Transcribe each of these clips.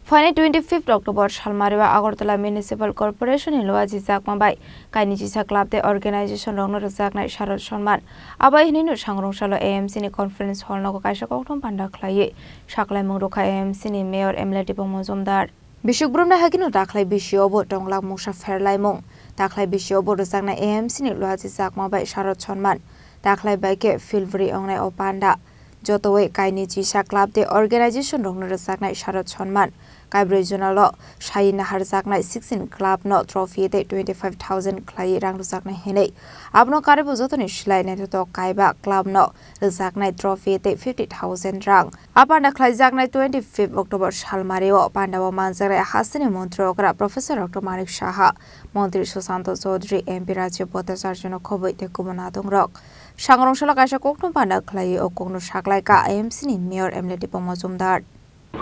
Fine 25 October Shalmariwa Agartala Municipal Corporation in Loazi Zakmabai, Kainijisa Club, the organization Rongno Zakna Sharat Shalman, Abai Ninu Shangrong Shalo AMC in conference hall no Kaisha Kotum Panda Klaye, Shakla Muruka AMC in Mayor Emily Pomozumdar. Bishop Bruna Hagino Daklai Bishiobo, Dongla Musha Fairlaimong, Daklai Bishiobo Zakna AMC in Loazi Zakmabai Sharat Shalman, Daklai Bake Filvri Onai Opanda. Jotowe Kainijisa Club, the organization Rongno Zakna Sharat Shalman. Kaibri Junalo, Shaina Harzakna 16 club not trophy 25,000 clay rang Zakna Hene. Abno Karibu Zotonish line to Kaiba club no, the Zakna trophy 50,000 rang. Upon the Klazakna 25th October Shalmario, Pandawa Manzare Hassan Montrogra, Professor Dr. Manik Shaha, Montri Susanto Zodri, MP Ratio Potasarjuno Kobe, the Kumanatong Rock. Shangrong Shalakasha Koktum Panda Clay or Kono Shaklaika, AMC Mayor Emily Pomozumdar.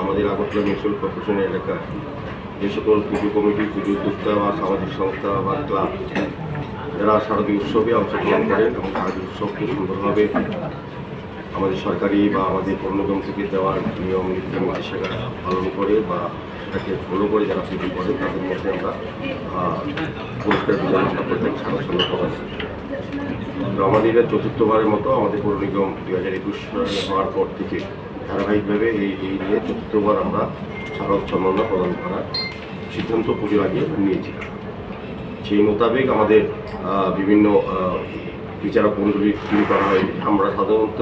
আমাদের Agartala municipal কর্পোরেশনের এলাকায় যে সকল পুজো committee পুজো উদ্যোক্তা বা সামাজিক সংস্থা বা ক্লাব যারা শারদীয় উৎসবে অংশগ্রহণ করেন এবং শারদীয় উৎসবকে সুন্দরভাবে আমাদের সরকারি বা আমাদের কর্মক্রম থেকে দেওয়ার নিয়ম নীতি নির্দেশিকা পালন করে বা সেটাকে ফলো করে যারা পুজো করে তাদের মধ্যে আমরা পুরস্কার বিতরণ করে থাকি সারা তো আমাদের এটা চতুর্থবারের মতো আমাদের পৌর নিগম 2021 হওয়ার পর থেকে ধারাবাহিকভাবে এই নিয়ে চতুর্থবার আমরা শারদ সম্মাননা প্রদান করার সিদ্ধান্ত পুজোর আগে নিয়েছিলাম। সেই মোতাবেক আমাদের বিভিন্ন বিচারক মণ্ডলী তৈরি করা হয়। আমরা সাধারণত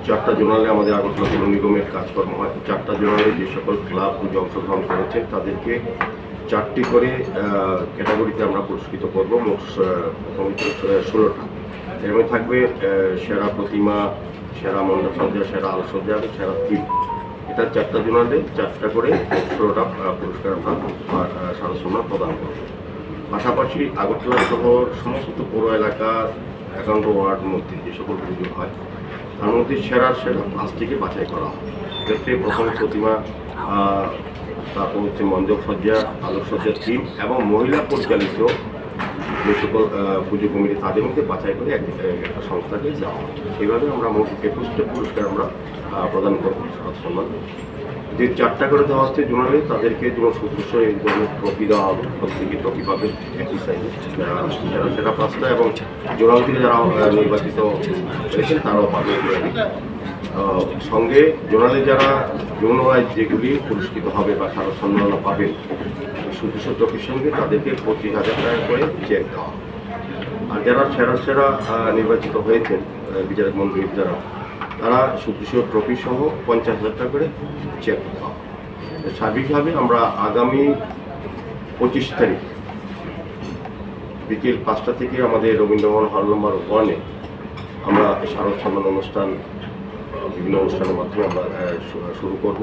4টা জোনালে আমাদের আগরতলা পৌর নিগমের কাজকর্ম হয়। 4টা জোনালে যে সকল ক্লাব পুজো অংশগ্রহণ করেছে তাদেরকে 4টি করে ক্যাটাগরিতে আমরা পুরস্কৃত করব। মোট 16টা এর মধ্যে থাকবে সেরা প্রতিমা, সেরা মণ্ডপ সজ্জা, সেরা আলোকসজ্জা এবং সেরা থিম। এটা 4টা জোনালে 4টা করে 16টা পুরস্কার আমরা শারদ সম্মান প্রদান করব। পাশাপাশি আগরতলা শহর সমস্ত পৌর এলাকার 51 ওয়ার্ড মধ্যে যে সকল পুজো হয় তার মধ্যে সেরা 5টিকে বাছাই করা হয়। এক্ষেত্রে প্রথম প্রতিমা, তারপর হচ্ছে মণ্ডপ সজ্জা, আলোকসজ্জা, থিম এবং মহিলা পরিচালিত যে সকল পুজো কমিটি তাদের মধ্যে বাছাই করে একটা সংস্থাকে দেওয়া হয়। এইভাবে আমরা মোট 21টা পুরস্কার আমরা প্রদান করব শারদ সম্মান। যে 4টা করে দেওয়া হচ্ছে জোনালে তাদেরকে জোনাল সদস্য এই ধরনের ট্রফি দেওয়া হবে। প্রত্যেকে ট্রফি পাবে একই সাইজে, সেটা 5টা এবং জোনাল থেকে যারা নির্বাচিত হয়েছেন তারাও পাবে। সঙ্গে জোনালে যারা যৌনরায় যেগুলি পুরস্কৃত হবে বা শারদ সম্মাননা পাবেন সদস্য ট্রফির সঙ্গে তাদেরকে 25,000 টাকা করে চেক দেওয়া। আর যারা সেরা নির্বাচিত হয়েছেন বিচারক মণ্ডলীর দ্বারা তারা সদস্য ট্রফি সহ 50,000 টাকা করে চেক দেওয়া। সার্বিকভাবে আমরা আগামী 25 তারিখ বিকেল 5টা থেকে আমাদের রবীন্দ্রভবন হল নম্বর 1-এ আমরা শারদ সম্মান অনুষ্ঠান বিভিন্ন অনুষ্ঠানের মাধ্যমে আমরা শুরু করব।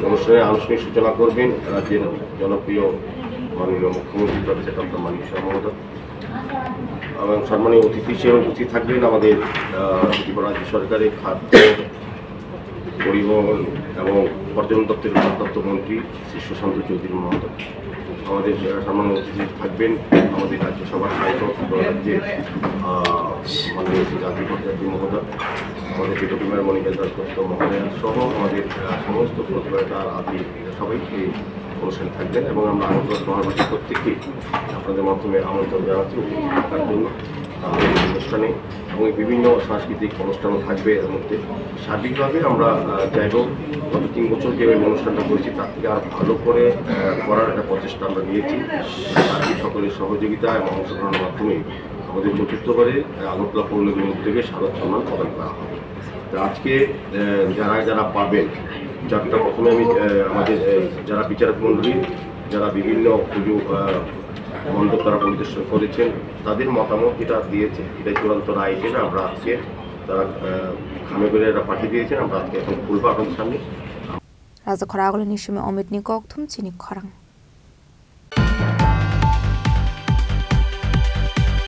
অনুষ্ঠানের আনুষ্ঠানিক সূচনা করবেন রাজ্যের জনপ্রিয় মাননীয় মুখ্যমন্ত্রী প্রফেসর ডক্টর মানিক শাহ মহোদয় এবং সম্মানীয় অতিথি হিসেবে উপস্থিত থাকবেন আমাদের ত্রিপুরা রাজ্য সরকারের খাদ্য, পরিবহন এবং পর্যটন দপ্তরের ভারপ্রাপ্ত মন্ত্রী শ্রী সুশান্ত চৌধুরী মহোদয়। আমাদের সম্মানীয় অতিথি থাকবেন আমাদের রাজ্যসভার সাংসদ রাজ্যের মাননীয় শ্রী রাজীব ভট্টাচার্য মহোদয়, আমাদের ডেপুটি মেয়র মনিকা দাস দত্ত মহোদয়া সহ আমাদের সমস্ত প্রতিভাটা আদি সবাই এই অনুষ্ঠানে থাকবেন এবং আমরা আগরতলা শহরবাসী প্রত্যেককেই আপনাদের মাধ্যমে আমন্ত্রণ জানাচ্ছি থাকার জন্য অনুষ্ঠানে এবং বিভিন্ন সাংস্কৃতিক অনুষ্ঠানও থাকবে এর মধ্যে। সার্বিকভাবে আমরা চাইব গত 3 বছর যে অনুষ্ঠানটা করেছি তার থেকে আরও ভালো করে করার একটা প্রচেষ্টা আমরা নিয়েছি। সার্বিক সকলের সহযোগিতা এবং অংশগ্রহণের মাধ্যমে আমাদের চতুর্থবারে আগরতলা পৌর নিগম থেকে শারদ সম্মান প্রদান করা হবে। আজকে যারা পাবেন 4টা প্রথমে আমি আমাদের যারা বিচারক মণ্ডলী যারা বিভিন্ন পুজো মণ্ডপ তারা পরিদর্শন করেছেন তাদের মতামত যেটা দিয়েছে এটাই চূড়ান্ত রায় হিসেবে আমরা আজকে তারা খামে করে এটা পাঠিয়ে দিয়েছেন। আমরা আজকে এখন খুলবো আপনাদের সামনে। রাজা খরাগল নিশুমে অমিত নিকক থুম চিনি খরাং।